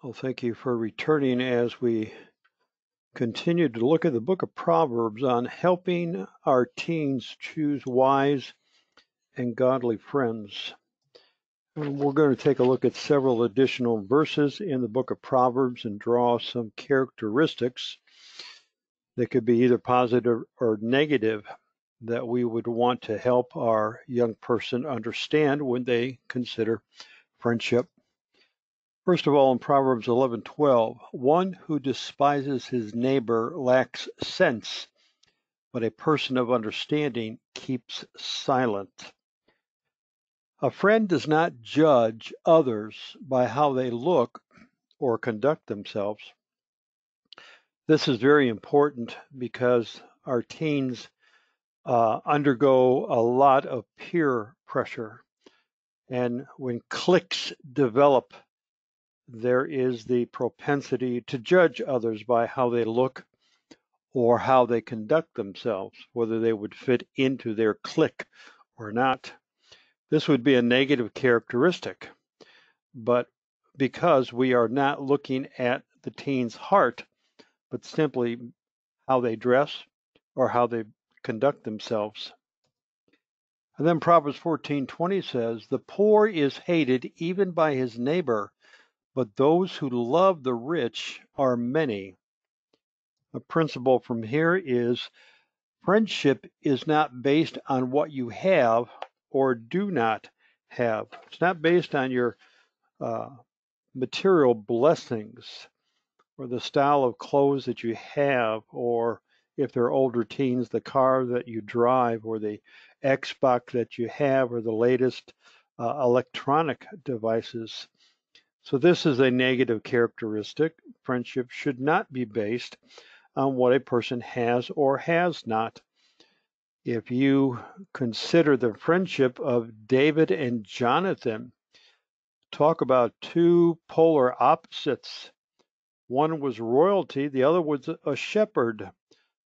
Well, thank you for returning as we continue to look at the book of Proverbs on helping our teens choose wise and godly friends. And we're going to take a look at several additional verses in the book of Proverbs and draw some characteristics that could be either positive or negative that we would want to help our young person understand when they consider friendship. First of all, in Proverbs 11:12, one who despises his neighbor lacks sense, but a person of understanding keeps silent. A friend does not judge others by how they look or conduct themselves. This is very important because our teens undergo a lot of peer pressure. And when cliques develop, there is the propensity to judge others by how they look or how they conduct themselves, whether they would fit into their clique or not. This would be a negative characteristic, but because we are not looking at the teen's heart, but simply how they dress or how they conduct themselves. And then Proverbs 14:20 says, the poor is hated even by his neighbor, but those who love the rich are many. The principle from here is friendship is not based on what you have or do not have. It's not based on your material blessings or the style of clothes that you have, or if they're older teens, the car that you drive or the Xbox that you have or the latest electronic devices. So this is a negative characteristic. Friendship should not be based on what a person has or has not. If you consider the friendship of David and Jonathan, talk about two polar opposites. One was royalty, the other was a shepherd.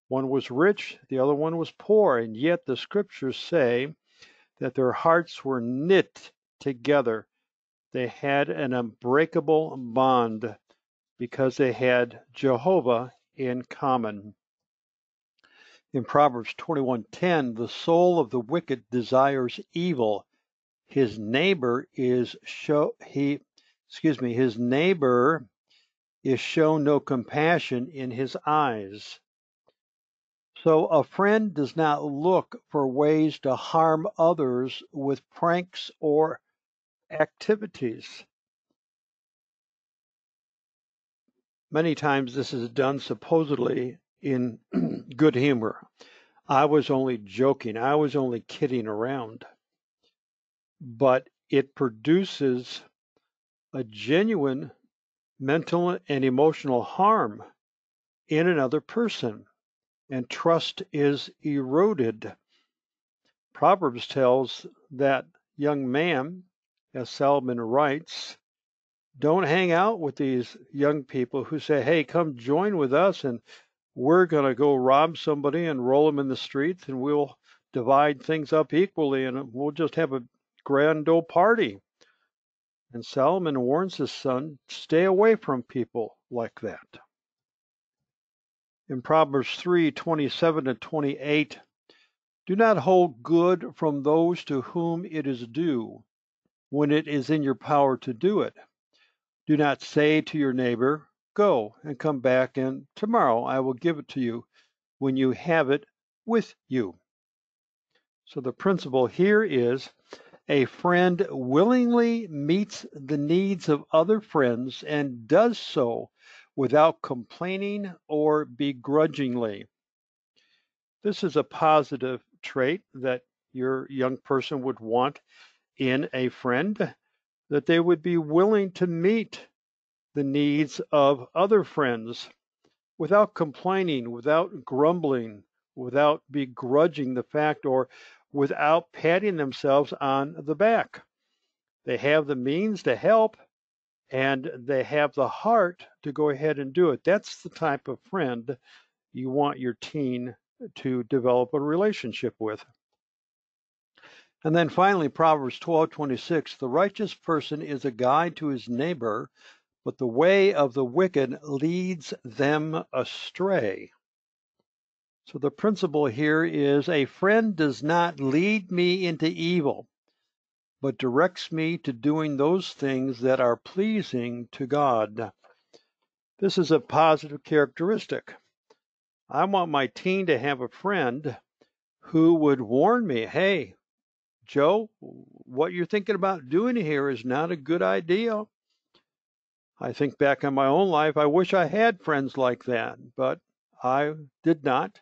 One was rich, the other one was poor, and yet the scriptures say that their hearts were knit together. They had an unbreakable bond because they had Jehovah in common. In Proverbs 21:10, the soul of the wicked desires evil. His neighbor is shown no compassion in his eyes. So a friend does not look for ways to harm others with pranks or activities. Many times this is done supposedly in good humor. I was only joking. I was only kidding around. But it produces a genuine mental and emotional harm in another person, and trust is eroded. Proverbs tells that young man, as Solomon writes, don't hang out with these young people who say, hey, come join with us and we're going to go rob somebody and roll them in the streets and we'll divide things up equally and we'll just have a grand old party. And Solomon warns his son, stay away from people like that. In Proverbs 3:27-28, do not hold good from those to whom it is due, when it is in your power to do it. Do not say to your neighbor, go and come back, and tomorrow I will give it to you when you have it with you. So the principle here is a friend willingly meets the needs of other friends and does so without complaining or begrudgingly. This is a positive trait that your young person would want in a friend, that they would be willing to meet the needs of other friends without complaining, without grumbling, without begrudging the fact, or without patting themselves on the back. They have the means to help, and they have the heart to go ahead and do it. That's the type of friend you want your teen to develop a relationship with. And then finally, Proverbs 12:26, the righteous person is a guide to his neighbor, but the way of the wicked leads them astray. So the principle here is a friend does not lead me into evil, but directs me to doing those things that are pleasing to God. This is a positive characteristic. I want my teen to have a friend who would warn me, hey, Joe, what you're thinking about doing here is not a good idea. I think back on my own life, I wish I had friends like that, but I did not,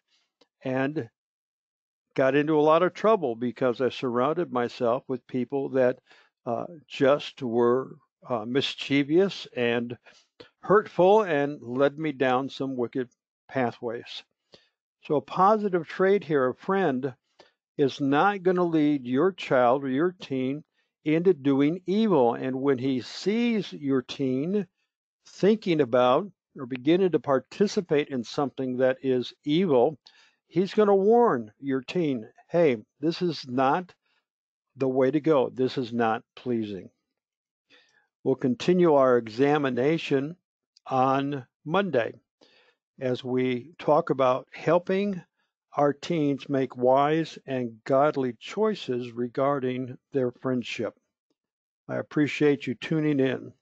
and got into a lot of trouble because I surrounded myself with people that just were mischievous and hurtful and led me down some wicked pathways. So a positive trait here, a friend is not going to lead your child or your teen into doing evil. And when he sees your teen thinking about or beginning to participate in something that is evil, he's going to warn your teen, hey, this is not the way to go. This is not pleasing. We'll continue our examination on Monday as we talk about helping our teens make wise and godly choices regarding their friendship. I appreciate you tuning in.